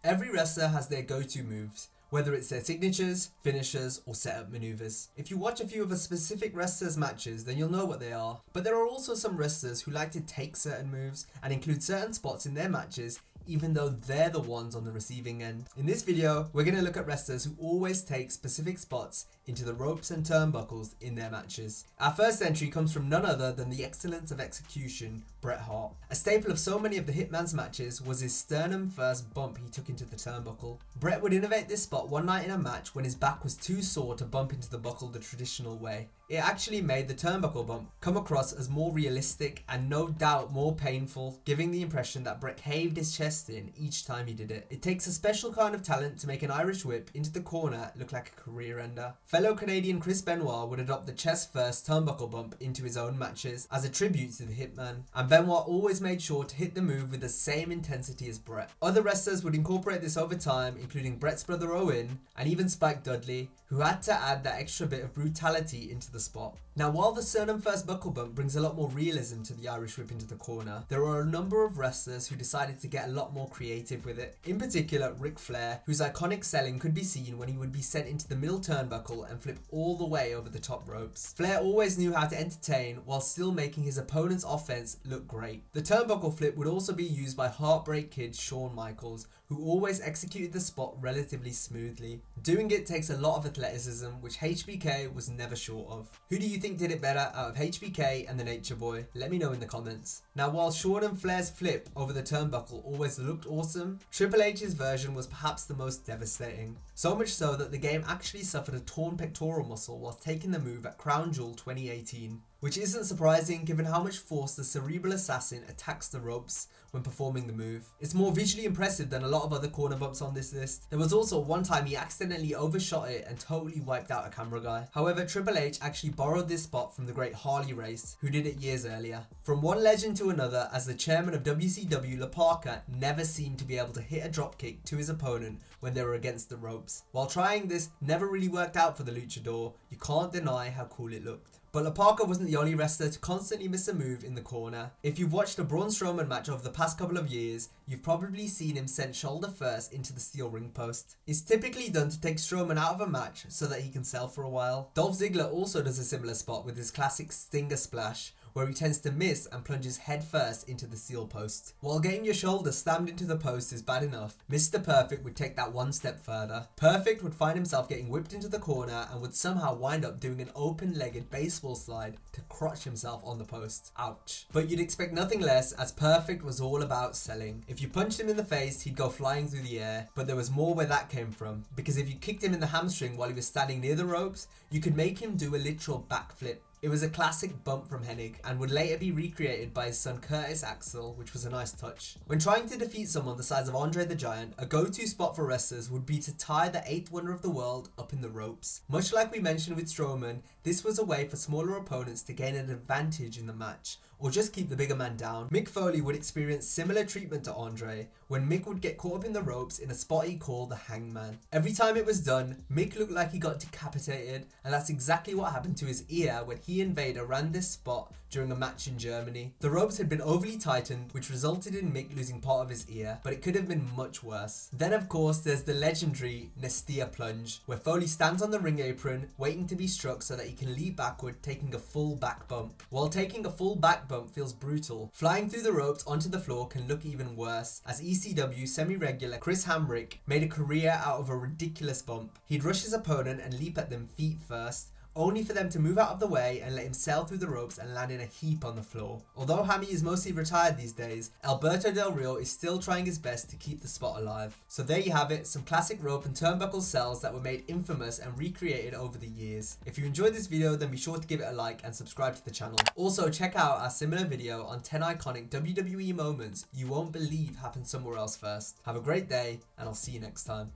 Every wrestler has their go-to moves, whether it's their signatures, finishers, or setup maneuvers. If you watch a few of a specific wrestler's matches, then you'll know what they are. But there are also some wrestlers who like to take certain moves and include certain spots in their matches, even though they're the ones on the receiving end. In this video, we're going to look at wrestlers who always take specific spots into the ropes and turnbuckles in their matches. Our first entry comes from none other than the excellence of execution, Bret Hart. A staple of so many of the Hitman's matches was his sternum-first bump he took into the turnbuckle. Bret would innovate this spot one night in a match when his back was too sore to bump into the buckle the traditional way. It actually made the turnbuckle bump come across as more realistic and no doubt more painful, giving the impression that Bret caved his chest in each time he did it. It takes a special kind of talent to make an Irish whip into the corner look like a career ender. Fellow Canadian Chris Benoit would adopt the chest first turnbuckle bump into his own matches as a tribute to the Hitman, and Benoit always made sure to hit the move with the same intensity as Bret. Other wrestlers would incorporate this over time, including Bret's brother Owen and even Spike Dudley, who had to add that extra bit of brutality into the spot. Now, while the sternum-first buckle bump brings a lot more realism to the Irish whip into the corner, there are a number of wrestlers who decided to get a lot more creative with it. In particular, Ric Flair, whose iconic selling could be seen when he would be sent into the middle turnbuckle and flip all the way over the top ropes. Flair always knew how to entertain while still making his opponent's offense look great. The turnbuckle flip would also be used by Heartbreak Kid Shawn Michaels, who always executed the spot relatively smoothly. Doing it takes a lot of athleticism, which HBK was never short of. Who do you think did it better out of HBK and the Nature Boy? Let me know in the comments. Now, while Shawn and Flair's flip over the turnbuckle always looked awesome, Triple H's version was perhaps the most devastating. So much so that the game actually suffered a torn pectoral muscle while taking the move at Crown Jewel 2018. Which isn't surprising given how much force the cerebral assassin attacks the ropes when performing the move. It's more visually impressive than a lot of other corner bumps on this list. There was also one time he accidentally overshot it and totally wiped out a camera guy. However, Triple H actually borrowed this spot from the great Harley Race, who did it years earlier. From one legend to another, as the chairman of WCW, La Parka never seemed to be able to hit a dropkick to his opponent when they were against the ropes. While trying this never really worked out for the luchador, you can't deny how cool it looked. But La Parka wasn't the only wrestler to constantly miss a move in the corner. If you've watched a Braun Strowman match over the past couple of years, you've probably seen him sent shoulder first into the steel ring post. It's typically done to take Strowman out of a match so that he can sell for a while. Dolph Ziggler also does a similar spot with his classic Stinger Splash, where he tends to miss and plunges head first into the steel post. While getting your shoulder slammed into the post is bad enough, Mr. Perfect would take that one step further. Perfect would find himself getting whipped into the corner and would somehow wind up doing an open-legged baseball slide to crotch himself on the post. Ouch. But you'd expect nothing less, as Perfect was all about selling. If you punched him in the face, he'd go flying through the air, but there was more where that came from, because if you kicked him in the hamstring while he was standing near the ropes, you could make him do a literal backflip. It was a classic bump from Hennig and would later be recreated by his son Curtis Axel, which was a nice touch. When trying to defeat someone the size of Andre the Giant, a go-to spot for wrestlers would be to tie the 8th wonder of the world up in the ropes. Much like we mentioned with Strowman, this was a way for smaller opponents to gain an advantage in the match, or just keep the bigger man down. Mick Foley would experience similar treatment to Andre, when Mick would get caught up in the ropes in a spot he called the Hangman. Every time it was done, Mick looked like he got decapitated, and that's exactly what happened to his ear when he and Vader ran this spot during a match in Germany. The ropes had been overly tightened, which resulted in Mick losing part of his ear, but it could have been much worse. Then of course there's the legendary NESTEA plunge, where Foley stands on the ring apron, waiting to be struck so that he can leap backward, taking a full back bump. While taking a full back bump feels brutal, flying through the ropes onto the floor can look even worse, as ECW semi-regular Chris Hamrick made a career out of a ridiculous bump. He'd rush his opponent and leap at them feet first, only for them to move out of the way and let him sail through the ropes and land in a heap on the floor. Although Hammy is mostly retired these days, Alberto Del Rio is still trying his best to keep the spot alive. So there you have it, some classic rope and turnbuckle sells that were made infamous and recreated over the years. If you enjoyed this video, then be sure to give it a like and subscribe to the channel. Also, check out our similar video on 10 iconic WWE moments you won't believe happened somewhere else first. Have a great day, and I'll see you next time.